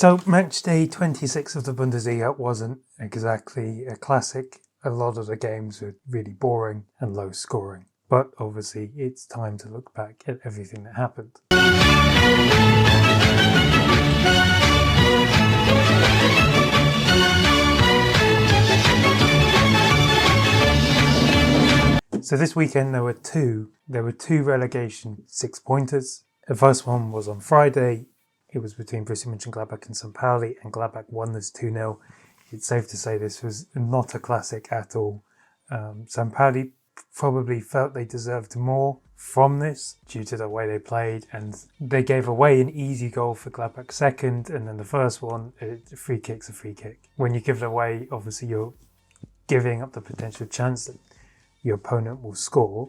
So match day 26 of the Bundesliga wasn't exactly a classic. A lot of the games were really boring and low scoring. But obviously it's time to look back at everything that happened. So this weekend there were two relegation 6-pointers. The first one was on Friday. It was between Borussia Mönchengladbach and St. Pauli, and Gladbach won this 2-0. It's safe to say this was not a classic at all. St. Pauli probably felt they deserved more from this due to the way they played, and they gave away an easy goal for Gladbach second, and then the first one, a free kick's a free kick. When you give it away, obviously you're giving up the potential chance that your opponent will score,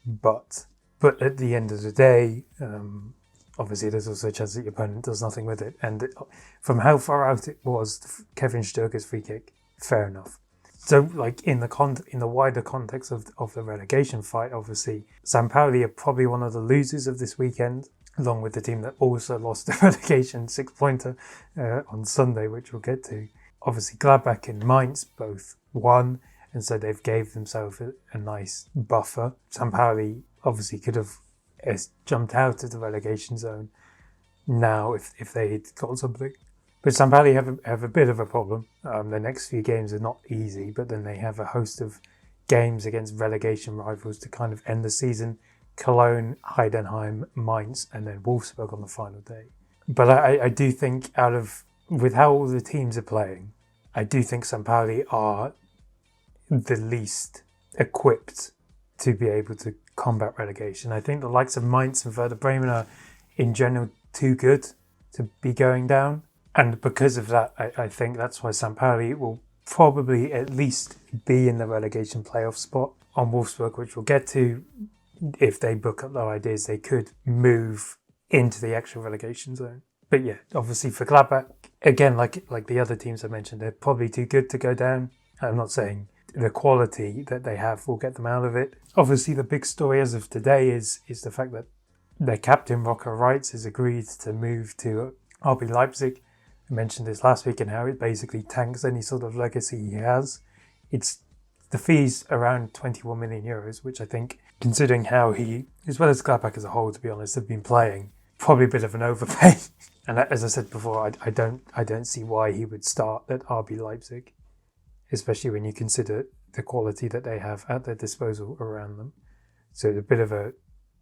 but at the end of the day, obviously there's also a chance that your opponent does nothing with it. And from how far out it was, Kevin Sturger's free kick, fair enough. So, like in the wider context of the relegation fight, obviously St. Pauli are probably one of the losers of this weekend, along with the team that also lost the relegation 6-pointer on Sunday, which we'll get to. Obviously Gladbach and Mainz both won, and so they've gave themselves a nice buffer. St. Pauli obviously could have jumped out of the relegation zone now if they had got something. But St. Pauli have a bit of a problem. The next few games are not easy, but then they have a host of games against relegation rivals to kind of end the season. Cologne, Heidenheim, Mainz, and then Wolfsburg on the final day. But I do think with how all the teams are playing, I do think St. Pauli are the least equipped to be able to combat relegation. I think the likes of Mainz and Werder Bremen are in general too good to be going down, and because of that I think that's why St. Pauli will probably at least be in the relegation playoff spot. On Wolfsburg, which we'll get to, if they book up their ideas, they could move into the actual relegation zone. But yeah, obviously for Gladbach, again, like the other teams I mentioned, they're probably too good to go down. I'm not saying the quality that they have will get them out of it. Obviously, the big story as of today is the fact that their captain, Rocco Reitz, has agreed to move to RB Leipzig. I mentioned this last week and how it basically tanks any sort of legacy he has. The fee's around 21 million euros, which I think, considering how he, as well as Gladbach as a whole, to be honest, have been playing, probably a bit of an overpay. And as I said before, I don't see why he would start at RB Leipzig, especially when you consider the quality that they have at their disposal around them. So it's a bit of a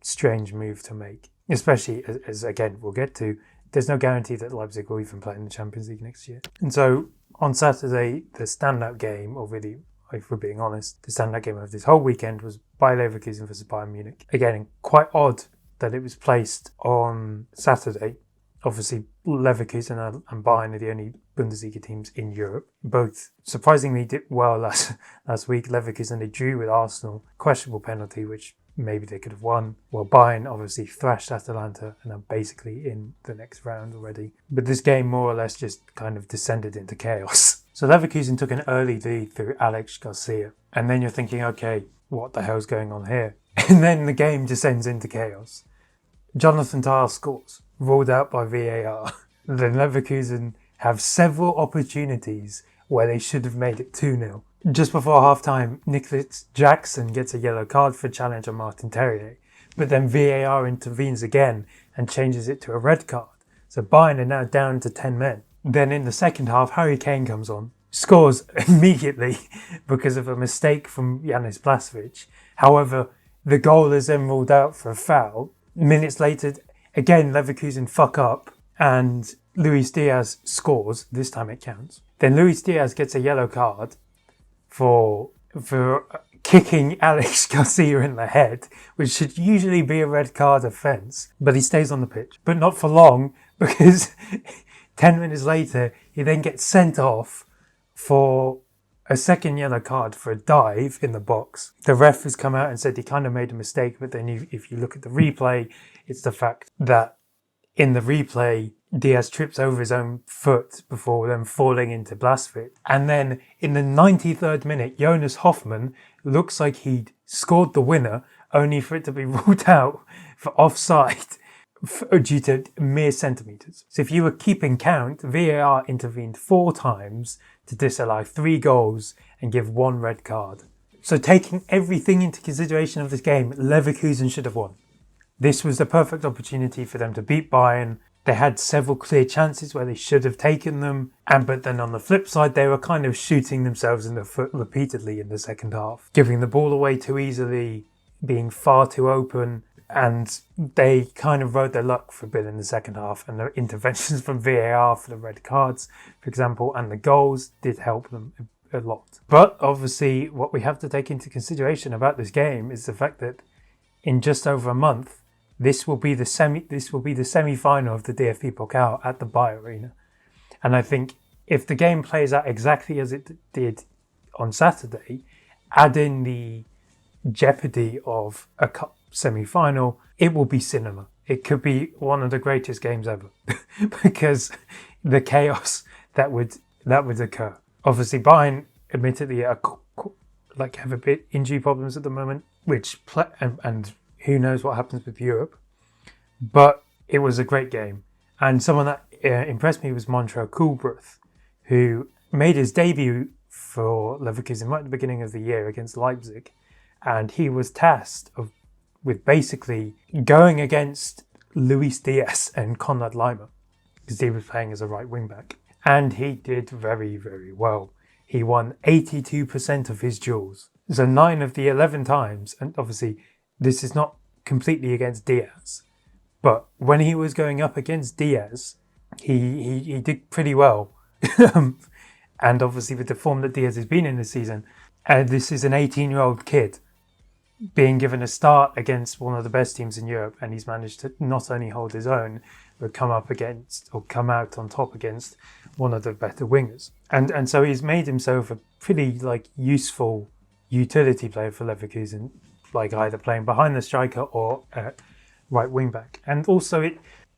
strange move to make, especially as again, we'll get to, there's no guarantee that Leipzig will even play in the Champions League next year. And so on Saturday, the standout game, or really, if we're being honest, the standout game of this whole weekend was Bayer Leverkusen versus Bayern Munich. Again, quite odd that it was placed on Saturday. Obviously, Leverkusen and Bayern are the only Bundesliga teams in Europe. Both surprisingly did well last week. Leverkusen, they drew with Arsenal. Questionable penalty, which maybe they could have won. Well, Bayern obviously thrashed Atalanta and are basically in the next round already. But this game more or less just kind of descended into chaos. So Leverkusen took an early lead through Alex Garcia. And then you're thinking, okay, what the hell's going on here? And then the game descends into chaos. Jonathan Tah scores, ruled out by VAR. Then Leverkusen have several opportunities where they should have made it 2-0. Just before half-time, Nicholas Jackson gets a yellow card for challenge on Martin Terrier, but then VAR intervenes again and changes it to a red card. So Bayern are now down to 10 men. Then in the second half, Harry Kane comes on, scores immediately because of a mistake from Janis Blažević. However, the goal is then ruled out for a foul. Minutes later, again, Leverkusen fuck up and Luis Diaz scores. This time it counts. Then Luis Diaz gets a yellow card for kicking Alex Garcia in the head, which should usually be a red card offence. But he stays on the pitch. But not for long, because 10 minutes later, he then gets sent off for a second yellow card for a dive in the box. The ref has come out and said he kind of made a mistake, but then if you look at the replay, it's the fact that in the replay, Diaz trips over his own foot before then falling into Blažević. And then in the 93rd minute, Jonas Hoffmann looks like he'd scored the winner, only for it to be ruled out for offside due to mere centimetres. So if you were keeping count, VAR intervened 4 times to disallow 3 goals and give 1 red card. So taking everything into consideration of this game, Leverkusen should have won. This was the perfect opportunity for them to beat Bayern. They had several clear chances where they should have taken them, but then on the flip side, they were kind of shooting themselves in the foot repeatedly in the second half, giving the ball away too easily, being far too open, and they kind of rode their luck for a bit in the second half, and the interventions from VAR for the red cards, for example, and the goals did help them a lot. But obviously, what we have to take into consideration about this game is the fact that in just over a month, this will be the semi-final of the DFB Pokal at the Bayer Arena. And I think if the game plays out exactly as it did on Saturday, add in the jeopardy of a cup semi-final, it will be cinema. It could be one of the greatest games ever because the chaos that would occur. Obviously, Bayern admittedly have a bit injury problems at the moment, and who knows what happens with Europe. But it was a great game. And someone that impressed me was Montreux Kulbreth, who made his debut for Leverkusen right at the beginning of the year against Leipzig. And he was tasked with basically going against Luis Diaz and Konrad Laimer, because he was playing as a right wing back. And he did very, very well. He won 82% of his duels. So 9 of the 11 times, and obviously this is not completely against Diaz, but when he was going up against Diaz, he did pretty well. And obviously with the form that Diaz has been in this season, this is an 18-year-old kid being given a start against one of the best teams in Europe, and he's managed to not only hold his own, but come out on top against one of the better wingers. And so he's made himself a pretty useful utility player for Leverkusen, either playing behind the striker or right wing back. And also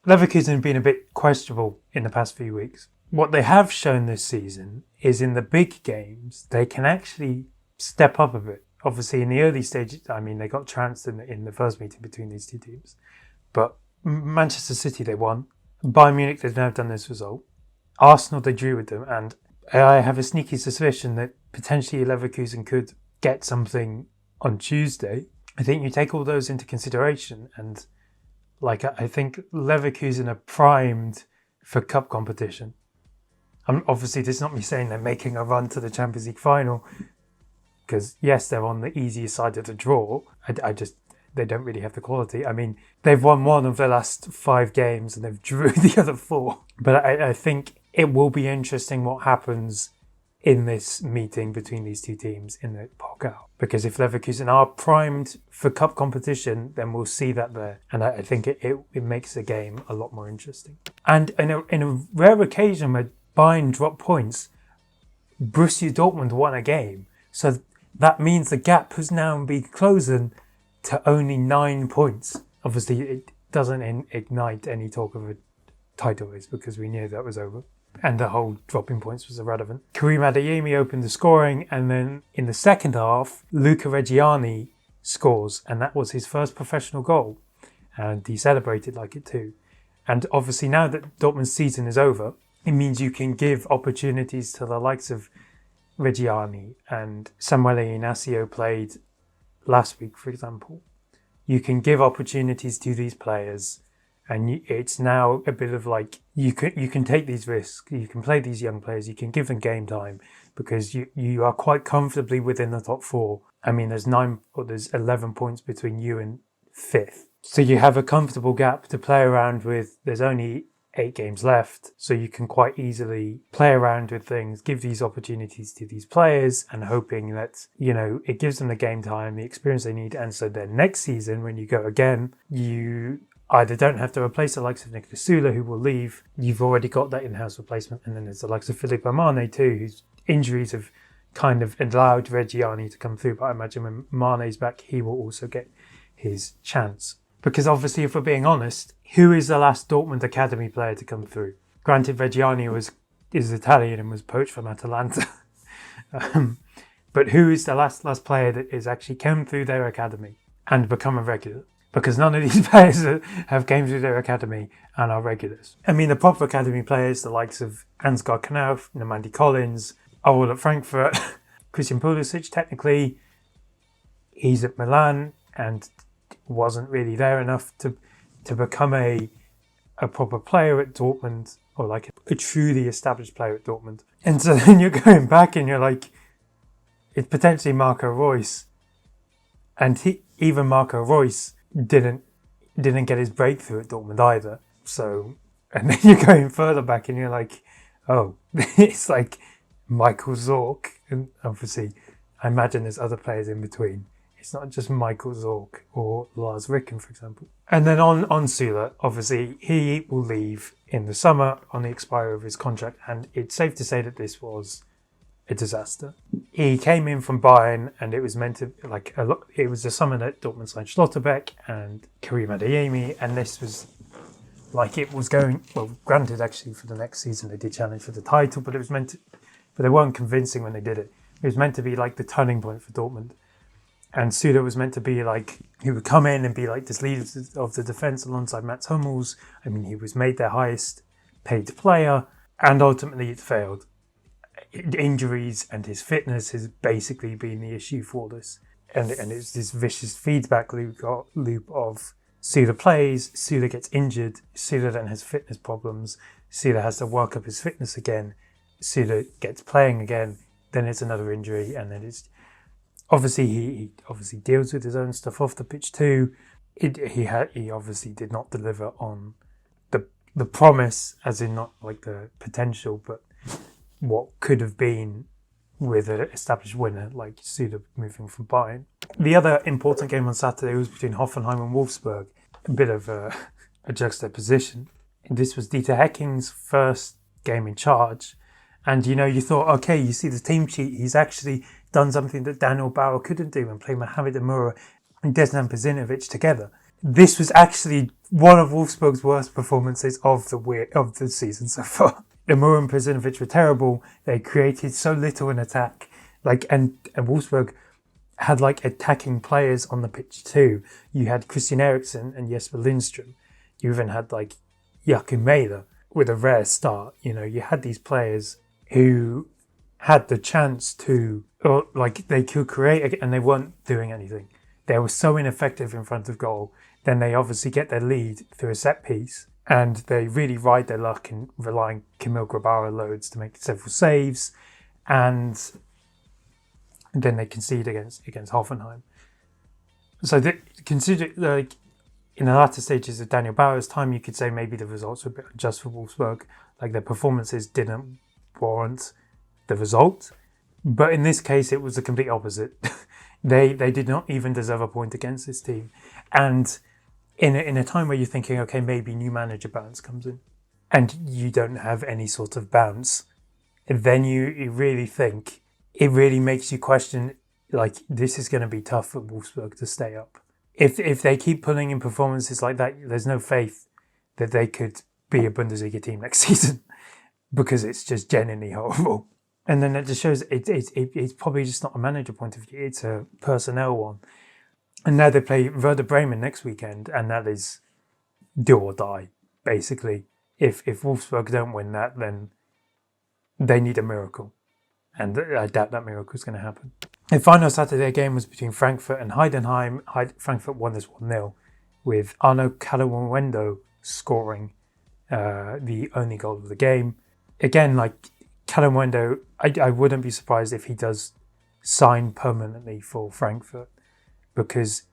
Leverkusen have been a bit questionable in the past few weeks. What they have shown this season is in the big games, they can actually step up a bit. Obviously, in the early stages, they got trounced in the first meeting between these two teams. But Manchester City, they won. Bayern Munich, they've now done this result. Arsenal, they drew with them. And I have a sneaky suspicion that potentially Leverkusen could get something on Tuesday. I think you take all those into consideration. And I think Leverkusen are primed for cup competition. Obviously, this is not me saying they're making a run to the Champions League final, because yes, they're on the easier side of the draw. They don't really have the quality. They've won 1 of their last 5 games and they've drew the other 4. But I think it will be interesting what happens in this meeting between these two teams in the Pokal. Because if Leverkusen are primed for cup competition, then we'll see that there. And I think it makes the game a lot more interesting. And in a rare occasion where Bayern dropped points, Borussia Dortmund won a game. So that means the gap has now been closing to only 9 points. Obviously, it doesn't ignite any talk of a title race because we knew that was over. And the whole dropping points was irrelevant. Karim Adeyemi opened the scoring, and then in the second half, Luca Reggiani scores, and that was his first professional goal. And he celebrated like it too. And obviously now that Dortmund's season is over, it means you can give opportunities to the likes of Reggiani, and Samuele Inacio played last week, for example. You can give opportunities to these players, and it's now a bit of you can take these risks, you can play these young players, you can give them game time because you are quite comfortably within the top 4. There's 11 points between you and 5th. So you have a comfortable gap to play around with. There's only 8 games left, so you can quite easily play around with things, give these opportunities to these players, and hoping that, it gives them the game time, the experience they need, and so then next season, when you go again, you either don't have to replace the likes of Niklas Süle, who will leave, you've already got that in-house replacement, and then there's the likes of Filippo Mane too, whose injuries have kind of allowed Reggiani to come through, but I imagine when Mane's back, he will also get his chance. Because obviously, if we're being honest, who is the last Dortmund Academy player to come through? Granted, Reggiani is Italian and was poached from Atalanta. But who is the last player that has actually come through their academy and become a regular? because none of these players have came through their academy and are regulars. I mean, the proper academy players, the likes of Ansgar Knauf, Nemandi Collins, are all at Frankfurt. Christian Pulisic, technically, he's at Milan and wasn't really there enough to become a proper player at Dortmund, or like a truly established player at Dortmund. And so then you're going back and you're like, it's potentially Marco Reus. And even Marco Reus didn't get his breakthrough at Dortmund either. So, and then you're going further back and you're like, oh, it's like Michael Zorc. And obviously, I imagine there's other players in between. It's not just Michael Zorc or Lars Ricken, for example. And then on Süle, obviously, he will leave in the summer on the expiry of his contract. And it's safe to say that this was a disaster. He came in from Bayern, and it was meant to, like, it was the summer that Dortmund signed Schlotterbeck and Karim Adeyemi, and this was like, it was going, well, granted, actually, for the next season they did challenge for the title, but it was meant to, but they weren't convincing when they did it. It was meant to be like the turning point for Dortmund. And Süle was meant to be like, he would come in and be like this leader of the defence alongside Mats Hummels. I mean, he was made their highest paid player, and ultimately it failed. Injuries and his fitness has basically been the issue for this. And it's this vicious feedback loop of Süle plays, Süle gets injured, Süle then has fitness problems, Süle has to work up his fitness again, Süle gets playing again, then it's another injury, and then it's... Obviously, he obviously deals with his own stuff off the pitch too. He obviously did not deliver on the promise, as in not like the potential, but what could have been with an established winner like Süle moving from Bayern. The other important game on Saturday was between Hoffenheim and Wolfsburg. A bit of a juxtaposition. This was Dieter Hecking's first game in charge. And, you thought, okay, you see the team sheet, he's actually done something that Daniel Bauer couldn't do and play Mohamed Amoura and Desnan Pazinovic together. This was actually one of Wolfsburg's worst performances of the season so far. Amoura and Pazinovic were terrible. They created so little in attack. And Wolfsburg had attacking players on the pitch too. You had Christian Eriksen and Jesper Lindström. You even had Joachim Mæhle with a rare start. You had these players who had the chance to, or they could create, and they weren't doing anything. They were so ineffective in front of goal. Then they obviously get their lead through a set piece, and they really ride their luck in relying Kamil Grabara loads to make several saves, and then they concede against Hoffenheim. So consider in the latter stages of Daniel Bauer's time, you could say maybe the results were a bit unjust for Wolfsburg. Their performances didn't warrant the result. But in this case, it was the complete opposite. They did not even deserve a point against this team. And in a time where you're thinking, okay, maybe new manager bounce comes in, and you don't have any sort of bounce, then you really think, it really makes you question, this is going to be tough for Wolfsburg to stay up. If they keep pulling in performances like that, there's no faith that they could be a Bundesliga team next season, because it's just genuinely horrible. And then it just shows it's probably just not a manager point of view, it's a personnel one. And now they play Werder Bremen next weekend, and that is do or die, basically. If Wolfsburg don't win that, then they need a miracle. And I doubt that miracle is going to happen. The final Saturday game was between Frankfurt and Heidenheim. Frankfurt won this 1-0 with Arno Calawendo scoring the only goal of the game. Again, Calawendo, I wouldn't be surprised if he does sign permanently for Frankfurt, because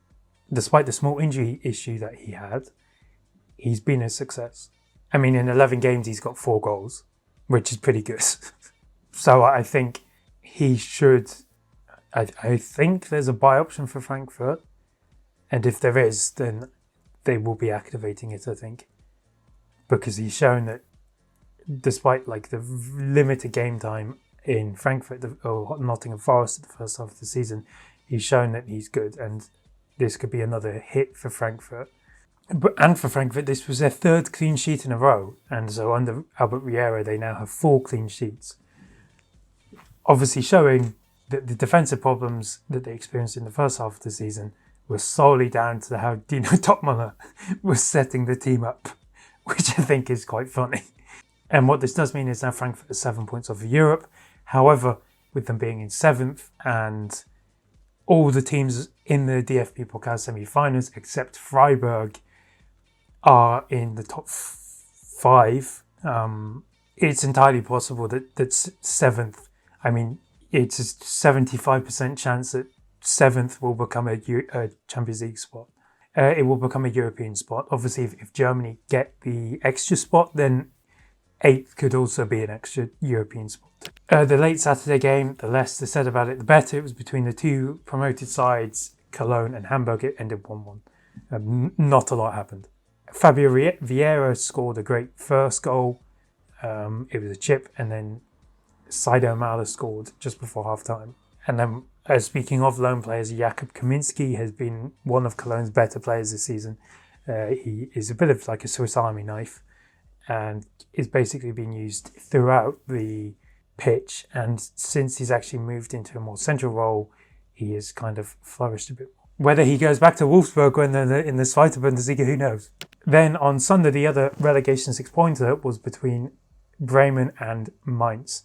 despite the small injury issue that he had, he's been a success. I mean, in 11 games, he's got 4 goals, which is pretty good. So I think he should... I think there's a buy option for Frankfurt. And if there is, then they will be activating it, I think. Because he's shown that despite the limited game time in Frankfurt or Nottingham Forest at the first half of the season, he's shown that he's good. And this could be another hit for Frankfurt. And for Frankfurt, this was their 3rd clean sheet in a row. And so under Albert Riera, they now have 4 clean sheets. Obviously showing that the defensive problems that they experienced in the first half of the season was solely down to how Dino Topmüller was setting the team up, which I think is quite funny. And what this does mean is now Frankfurt are 7 points off of Europe. However, with them being in 7th and all the teams in the DFB Pokal semi-finals except Freiburg are in the top 5, it's entirely possible that 7th, I mean, it's a 75% chance that 7th will become a Champions League spot. It will become a European spot. Obviously, if Germany get the extra spot, then 8th could also be an extra European spot. The late Saturday game, the less they said about it, the better. It was between the two promoted sides, Cologne and Hamburg. It ended 1-1. Not a lot happened. Fabio Vieira scored a great first goal. It was a chip, and then Saido Mala scored just before half-time. And then, speaking of lone players, Jakub Kaminski has been one of Cologne's better players this season. He is a bit of like a Swiss Army knife and is basically being used throughout the pitch. And since he's actually moved into a more central role, he has kind of flourished a bit more. Whether he goes back to Wolfsburg when they're in the Zweite Bundesliga, who knows? Then on Sunday, the other relegation 6-pointer was between Bremen and Mainz.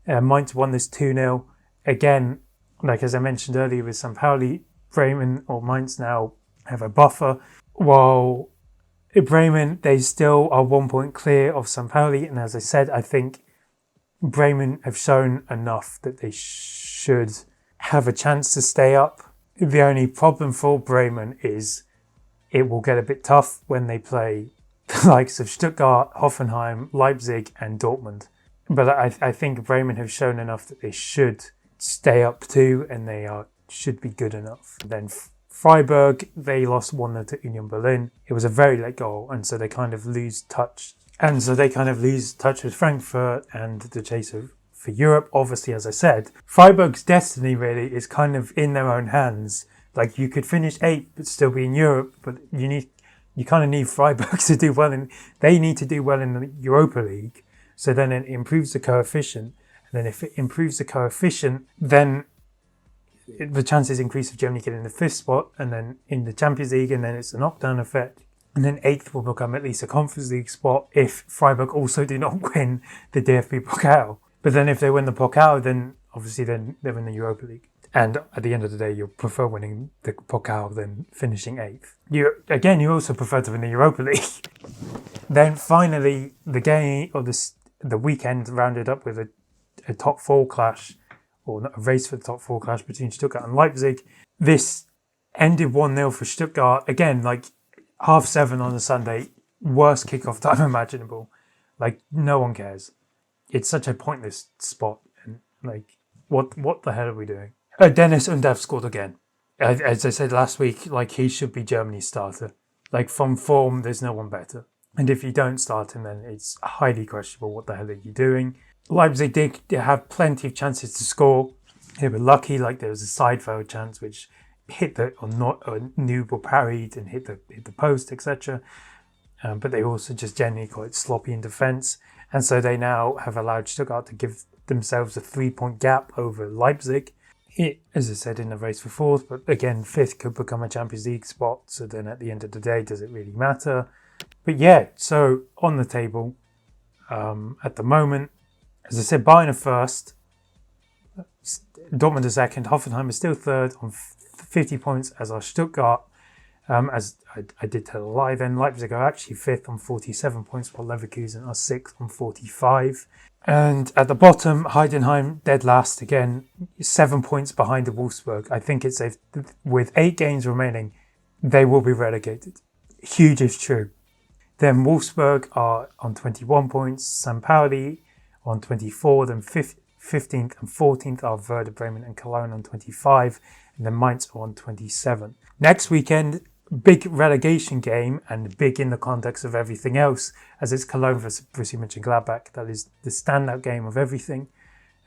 Mainz won this 2-0. Again, like as I mentioned earlier with St. Pauli, Bremen or Mainz now have a buffer, while Bremen, they still are 1 point clear of St. Pauli. And as I said, I think Bremen have shown enough that they should have a chance to stay up. The only problem for Bremen is it will get a bit tough when they play the likes of Stuttgart, Hoffenheim, Leipzig and Dortmund. But I think Bremen have shown enough that they should stay up too, and they should be good enough. Then Freiburg, they lost 1-0 to Union Berlin. It was a very late goal, and so they kind of lose touch. With Frankfurt and the chase for Europe. Obviously, as I said, Freiburg's destiny really is kind of in their own hands. Like, you could finish 8th but still be in Europe, but you kind of need Freiburg to do well, and they need to do well in the Europa League. So then it improves the coefficient. And then if it improves the coefficient, then the chances increase of Germany getting the 5th spot, and then in the Champions League, and then it's a knockdown effect. And then 8th will become at least a Conference League spot if Freiburg also do not win the DFB Pokal. But then if they win the Pokal, then obviously then they're in the Europa League. And at the end of the day, you'll prefer winning the Pokal than finishing 8th. You also prefer to win the Europa League. Then finally, the game, or the weekend rounded up with a top 4 clash, or a race for the top 4 clash between Stuttgart and Leipzig. This ended 1-0 for Stuttgart. Again, like 7:30 on a Sunday, worst kickoff time imaginable. Like, no one cares. It's such a pointless spot. And like, what the hell are we doing? Dennis Undav scored again. As I said last week, like, he should be Germany's starter. Like, from form, there's no one better. And if you don't start him, then it's highly questionable. What the hell are you doing? Leipzig did have plenty of chances to score. They were lucky, like there was a side forward chance which hit or Nubel parried and hit the post, etc. But they also just generally quite sloppy in defence. And so they now have allowed Stuttgart to give themselves a 3-point gap over Leipzig. As I said, in the race for 4th, but again, 5th could become a Champions League spot. So then at the end of the day, does it really matter? But yeah, so on the table, at the moment, as I said, Bayern are 1st, Dortmund are 2nd, Hoffenheim is still 3rd on 50 points, as are Stuttgart. As I did tell a lie then, Leipzig are actually 5th on 47 points, while Leverkusen are 6th on 45. And at the bottom, Heidenheim dead last again, 7 points behind the Wolfsburg. I think it's safe, with 8 games remaining, they will be relegated. Huge if true. Then Wolfsburg are on 21 points, St. Pauli on 24, then 15th and 14th are Werder Bremen and Cologne on 25, and then Mainz are on 27. Next weekend, big relegation game, and big in the context of everything else, as it's Cologne versus Borussia Mönchengladbach. That is the standout game of everything,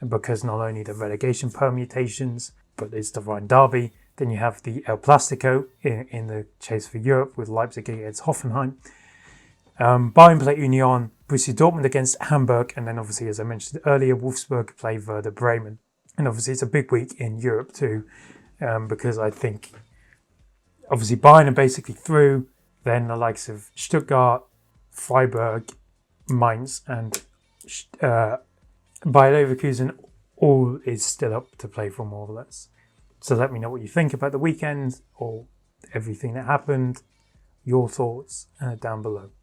and because not only the relegation permutations, but it's the Rhine Derby. Then you have the El Plastico in the chase for Europe with Leipzig against Hoffenheim. Bayern play Union, Borussia Dortmund against Hamburg, and then obviously, as I mentioned earlier, Wolfsburg play Werder Bremen. And obviously it's a big week in Europe too, because I think Obviously, Bayern are basically through. Then the likes of Stuttgart, Freiburg, Mainz, and Bayer Leverkusen, all is still up to play for, more or less. So let me know what you think about the weekend or everything that happened. Your thoughts down below.